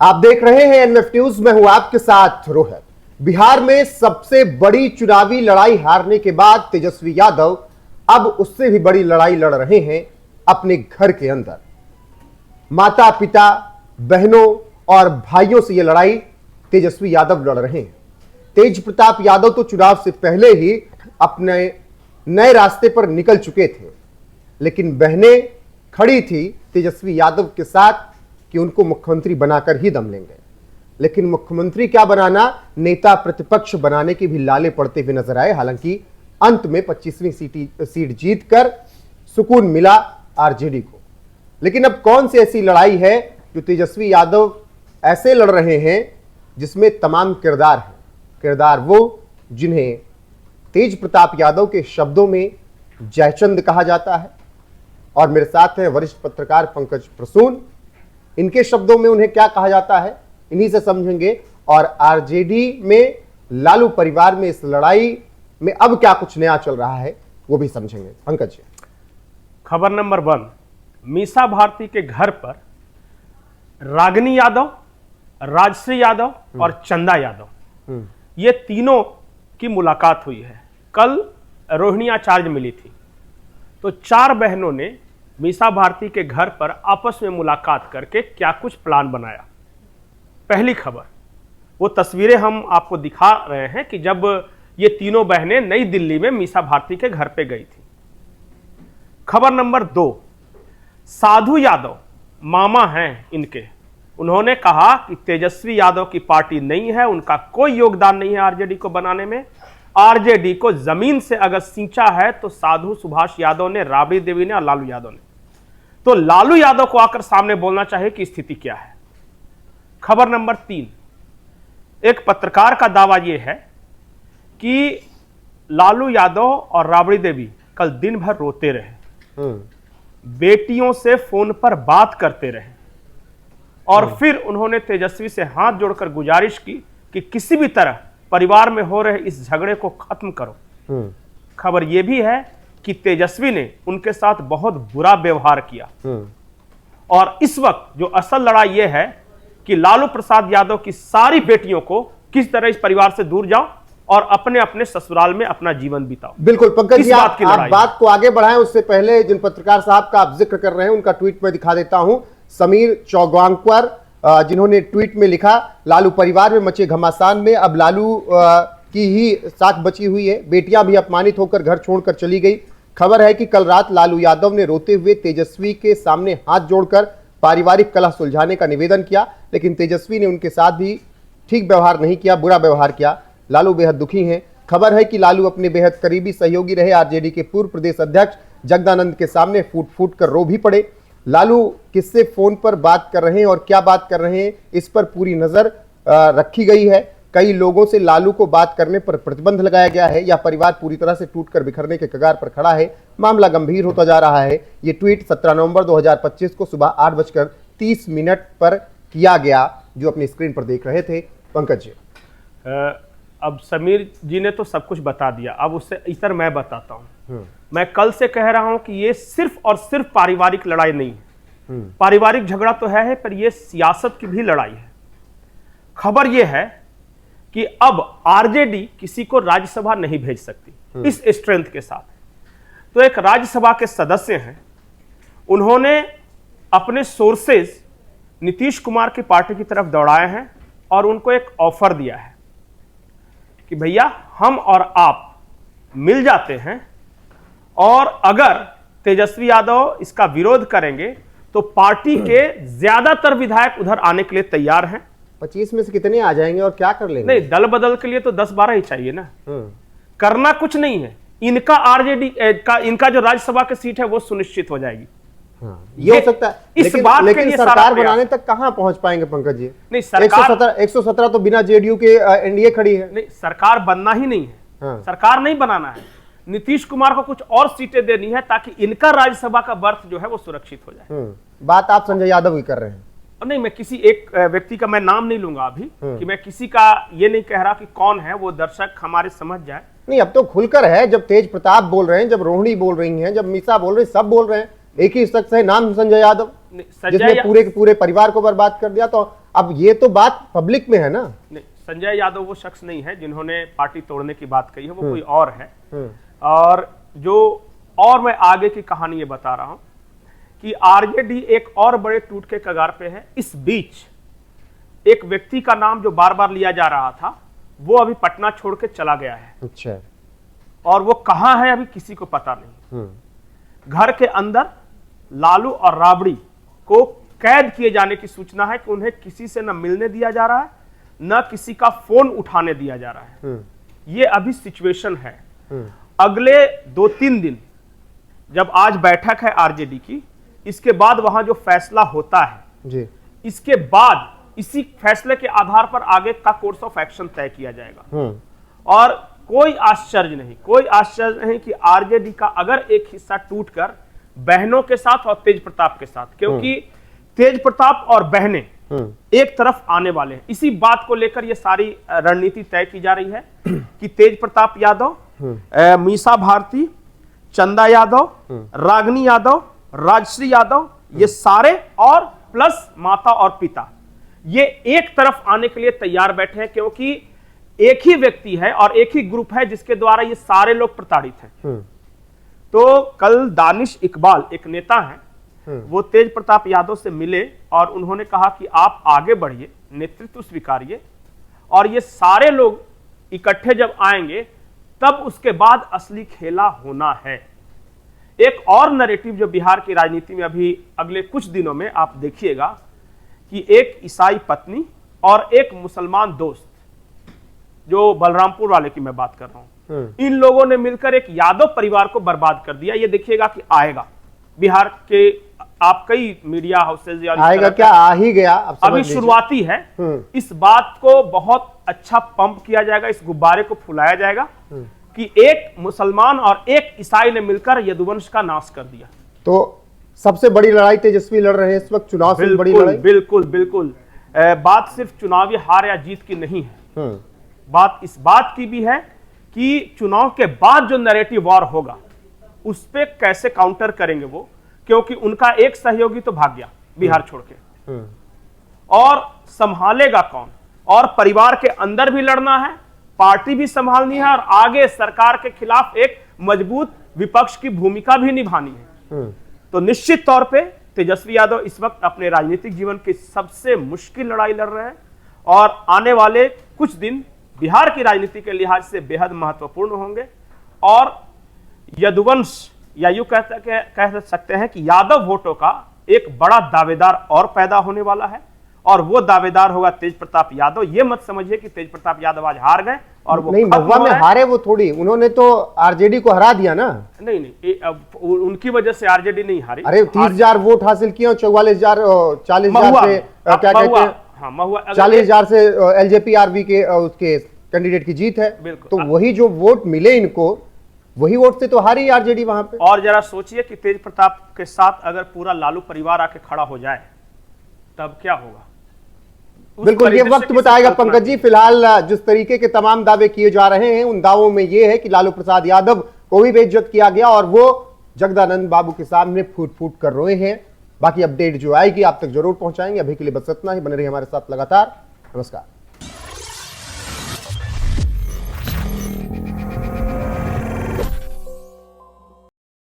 आप देख रहे हैं एनएफ न्यूज में हूं आपके साथ रोहित। बिहार में सबसे बड़ी चुनावी लड़ाई हारने के बाद तेजस्वी यादव अब उससे भी बड़ी लड़ाई लड़ रहे हैं अपने घर के अंदर। माता पिता बहनों और भाइयों से यह लड़ाई तेजस्वी यादव लड़ रहे हैं। तेज प्रताप यादव तो चुनाव से पहले ही अपने नए रास्ते पर निकल चुके थे, लेकिन बहनें खड़ी थी तेजस्वी यादव के साथ कि उनको मुख्यमंत्री बनाकर ही दम लेंगे। लेकिन मुख्यमंत्री क्या बनाना, नेता प्रतिपक्ष बनाने के भी लाले पड़ते हुए नजर आए। हालांकि अंत में 25वीं सीट जीतकर सुकून मिला आरजेडी को। लेकिन अब कौन सी ऐसी लड़ाई है जो तेजस्वी यादव ऐसे लड़ रहे हैं जिसमें तमाम किरदार हैं। किरदार वो जिन्हें तेज प्रताप यादव के शब्दों में जयचंद कहा जाता है, और मेरे साथ हैं वरिष्ठ पत्रकार पंकज प्रसून। इनके शब्दों में उन्हें क्या कहा जाता है, इन्हीं से समझेंगे। और आरजेडी में लालू परिवार में इस लड़ाई में अब क्या कुछ नया चल रहा है वो भी समझेंगे। पंकज, खबर नंबर 1, मीसा भारती के घर पर रागिनी यादव, राजश्री यादव और चंदा यादव, ये तीनों की मुलाकात हुई है। कल रोहिणी आचार्य मिली थी, तो 4 बहनों ने मीसा भारती के घर पर आपस में मुलाकात करके क्या कुछ प्लान बनाया। पहली खबर, वो तस्वीरें हम आपको दिखा रहे हैं कि जब ये तीनों बहनें नई दिल्ली में मीसा भारती के घर पे गई थी। खबर नंबर 2, साधु यादव मामा हैं इनके, उन्होंने कहा कि तेजस्वी यादव की पार्टी नहीं है, उनका कोई योगदान नहीं है आरजेडी को बनाने में। आरजेडी को जमीन से अगर सींचा है तो साधु सुभाष यादव ने, राबड़ी देवी ने और लालू यादव ने। तो लालू यादव को आकर सामने बोलना चाहिए कि स्थिति क्या है। खबर नंबर 3, एक पत्रकार का दावा यह है कि लालू यादव और राबड़ी देवी कल दिन भर रोते रहे, बेटियों से फोन पर बात करते रहे, और फिर उन्होंने तेजस्वी से हाथ जोड़कर गुजारिश की कि किसी भी तरह परिवार में हो रहे इस झगड़े को खत्म करो। खबर यह भी है कि तेजस्वी ने उनके साथ बहुत बुरा व्यवहार किया। और इस वक्त जो असल लड़ाई यह है कि लालू प्रसाद यादव की सारी बेटियों को किस तरह इस परिवार से दूर जाओ और अपने अपने ससुराल में अपना जीवन बिताओ। बिल्कुल पंकज जी, आप बात को आगे बढ़ाएं उससे पहले जिन पत्रकार साहब का आप जिक्र कर रहे हैं उनका ट्वीट में दिखा देता हूं। समीर चौगांकवर, जिन्होंने ट्वीट में लिखा, लालू परिवार में मचे घमासान में अब लालू की ही साख बची हुई है, बेटियां भी अपमानित होकर घर छोड़कर चली गई। खबर है कि कल रात लालू यादव ने रोते हुए तेजस्वी के सामने हाथ जोड़कर पारिवारिक कलह सुलझाने का निवेदन किया, लेकिन तेजस्वी ने उनके साथ भी ठीक व्यवहार नहीं किया, बुरा व्यवहार किया। लालू बेहद दुखी हैं। खबर है कि लालू अपने बेहद करीबी सहयोगी रहे आरजेडी के पूर्व प्रदेश अध्यक्ष जगदानंद के सामने फूट फूट कर रो भी पड़े। लालू किससे फोन पर बात कर रहे हैं और क्या बात कर रहे हैं, इस पर पूरी नजर रखी गई है। कई लोगों से लालू को बात करने पर प्रतिबंध लगाया गया है। यह परिवार पूरी तरह से टूटकर बिखरने के कगार पर खड़ा है। मामला गंभीर होता जा रहा है। ये ट्वीट 17 नवंबर 2025 को सुबह 8:30 पर किया गया, जो अपनी स्क्रीन पर देख रहे थे। पंकज जी, अब समीर जी ने तो सब कुछ बता दिया, अब उससे इतर मैं बताता हूं। मैं कल से कह रहा हूं कि ये सिर्फ और सिर्फ पारिवारिक लड़ाई नहीं है। पारिवारिक झगड़ा तो है पर यह सियासत की भी लड़ाई है। खबर यह है कि अब आरजेडी किसी को राज्यसभा नहीं भेज सकती इस स्ट्रेंथ के साथ। तो एक राज्यसभा के सदस्य हैं, उन्होंने अपने सोर्सेज नीतीश कुमार की पार्टी की तरफ दौड़ाए हैं और उनको एक ऑफर दिया है कि भैया हम और आप मिल जाते हैं, और अगर तेजस्वी यादव इसका विरोध करेंगे तो पार्टी के ज्यादातर विधायक उधर आने के लिए तैयार हैं। 25 में से कितने आ जाएंगे और क्या कर लेंगे? नहीं, दल बदल के लिए तो 10-12 ही चाहिए ना। करना कुछ नहीं है। इनका आरजेडी का, इनका जो राज्यसभा की सीट है वो सुनिश्चित हो जाएगी। ये हो सकता है, इस बात लेकिन सरकार बनाने तक कहां पहुंच पाएंगे पंकज जी? नहीं, सरकार 117 तो बिना जेडीयू के एनडीए खड़ी है। नहीं, सरकार बनना ही नहीं है। सरकार नहीं बनाना है, नीतीश कुमार को कुछ और सीटें देनी है ताकि इनका राज्यसभा का बर्थ जो है वो सुरक्षित हो जाए। बात आप संजय यादव ही कर रहे हैं। नहीं, मैं किसी एक व्यक्ति का मैं नाम नहीं लूंगा अभी, कि मैं किसी का ये नहीं कह रहा कि कौन है, वो दर्शक हमारे समझ जाए। नहीं, अब तो खुलकर है। जब तेज प्रताप बोल रहे हैं, जब रोहिणी बोल रही हैं, जब मीसा बोल रही, सब बोल रहे हैं। एक ही शख्स है, नाम संजय यादव, जिसने संजय पूरे के पूरे परिवार को बर्बाद कर दिया। तो अब ये तो बात पब्लिक में है ना। नहीं, संजय यादव वो शख्स नहीं है जिन्होंने पार्टी तोड़ने की बात कही है, वो कोई और है। और और मैं आगे की कहानी ये बता रहा हूं कि आरजेडी एक और बड़े टूट के कगार पे है। इस बीच एक व्यक्ति का नाम जो बार बार लिया जा रहा था, वो अभी पटना छोड़ के चला गया है। अच्छा। और वो कहां है अभी किसी को पता नहीं। घर के अंदर लालू और राबड़ी को कैद किए जाने की सूचना है कि उन्हें किसी से न मिलने दिया जा रहा है, न किसी का फोन उठाने दिया जा रहा है। ये अभी सिचुएशन है। अगले 2-3 दिन, जब आज बैठक है आरजेडी की, इसके बाद वहां जो फैसला होता है जी, इसके बाद इसी फैसले के आधार पर आगे का कोर्स ऑफ एक्शन तय किया जाएगा। और कोई आश्चर्य नहीं कि आरजेडी का अगर एक हिस्सा टूटकर बहनों के साथ और तेज प्रताप के साथ, क्योंकि तेज प्रताप और बहनें एक तरफ आने वाले हैं। इसी बात को लेकर यह सारी रणनीति तय की जा रही है कि तेज प्रताप यादव, मीसा भारती, चंदा यादव, रागिनी यादव, राजश्री यादव, ये सारे और प्लस माता और पिता, ये एक तरफ आने के लिए तैयार बैठे हैं, क्योंकि एक ही व्यक्ति है और एक ही ग्रुप है जिसके द्वारा ये सारे लोग प्रताड़ित हैं। तो कल दानिश इकबाल एक नेता हैं, वो तेज प्रताप यादव से मिले और उन्होंने कहा कि आप आगे बढ़िए, नेतृत्व स्वीकारिए, और ये सारे लोग इकट्ठे जब आएंगे तब उसके बाद असली खेला होना है। एक और नैरेटिव जो बिहार की राजनीति में अभी अगले कुछ दिनों में आप देखिएगा कि एक ईसाई पत्नी और एक मुसलमान दोस्त, जो बलरामपुर वाले की मैं बात कर रहा हूं, इन लोगों ने मिलकर एक यादव परिवार को बर्बाद कर दिया। ये देखिएगा कि आएगा बिहार के, आप कई मीडिया हाउसेज आएगा क्या, आ ही गया, अभी शुरुआती है। इस बात को बहुत अच्छा पंप किया जाएगा, इस गुब्बारे को फुलाया जाएगा कि एक मुसलमान और एक ईसाई ने मिलकर यदुवंश का नाश कर दिया। तो सबसे बड़ी लड़ाई तेजस्वी लड़ रहे हैं इस वक्त, चुनाव से बड़ी लड़ाई। बिल्कुल बात सिर्फ चुनावी हार या जीत की नहीं है, बात इस बात की भी है कि चुनाव के बाद जो नैरेटिव वॉर होगा उस पे कैसे काउंटर करेंगे वो, क्योंकि उनका एक सहयोगी तो भाग गया बिहार छोड़ के, और संभालेगा कौन। और परिवार के अंदर भी लड़ना है, पार्टी भी संभालनी है, और आगे सरकार के खिलाफ एक मजबूत विपक्ष की भूमिका भी निभानी है। तो निश्चित तौर पे तेजस्वी यादव इस वक्त अपने राजनीतिक जीवन की सबसे मुश्किल लड़ाई लड़ रहे हैं, और आने वाले कुछ दिन बिहार की राजनीति के लिहाज से बेहद महत्वपूर्ण होंगे। और यदुवंश, या यूं कह सकते हैं कि यादव वोटों का एक बड़ा दावेदार और पैदा होने वाला है, और वो दावेदार होगा तेज प्रताप यादव। ये मत समझिए कि तेज प्रताप यादव आज हार गए और वो नहीं, महुआ में हारे वो थोड़ी, उन्होंने तो आरजेडी को हरा दिया ना। नहीं, उनकी वजह से आरजेडी नहीं हारी। अरे 30,000 वोट हासिल किए और 44,000 40,000 से क्या कहते हैं, 40,000 से एलजेपी-आरबी के उसके कैंडिडेट की जीत है। तो वही जो वोट मिले इनको, वही वोट से तो हारी आरजेडी वहां पे। और जरा सोचिए कि तेज प्रताप के साथ अगर पूरा लालू परिवार आके खड़ा हो जाए तब क्या होगा। बिल्कुल, ये वक्त बताएगा पंकज जी। फिलहाल जिस तरीके के तमाम दावे किए जा रहे हैं, उन दावों में यह है कि लालू प्रसाद यादव को भी बेइज्जत किया गया और वो जगदानंद बाबू के सामने फूट फूट कर रोए हैं। बाकी अपडेट जो आएगी आप तक जरूर पहुंचाएंगे। अभी के लिए बस इतना ही, बने रहिए हमारे साथ लगातार। नमस्कार।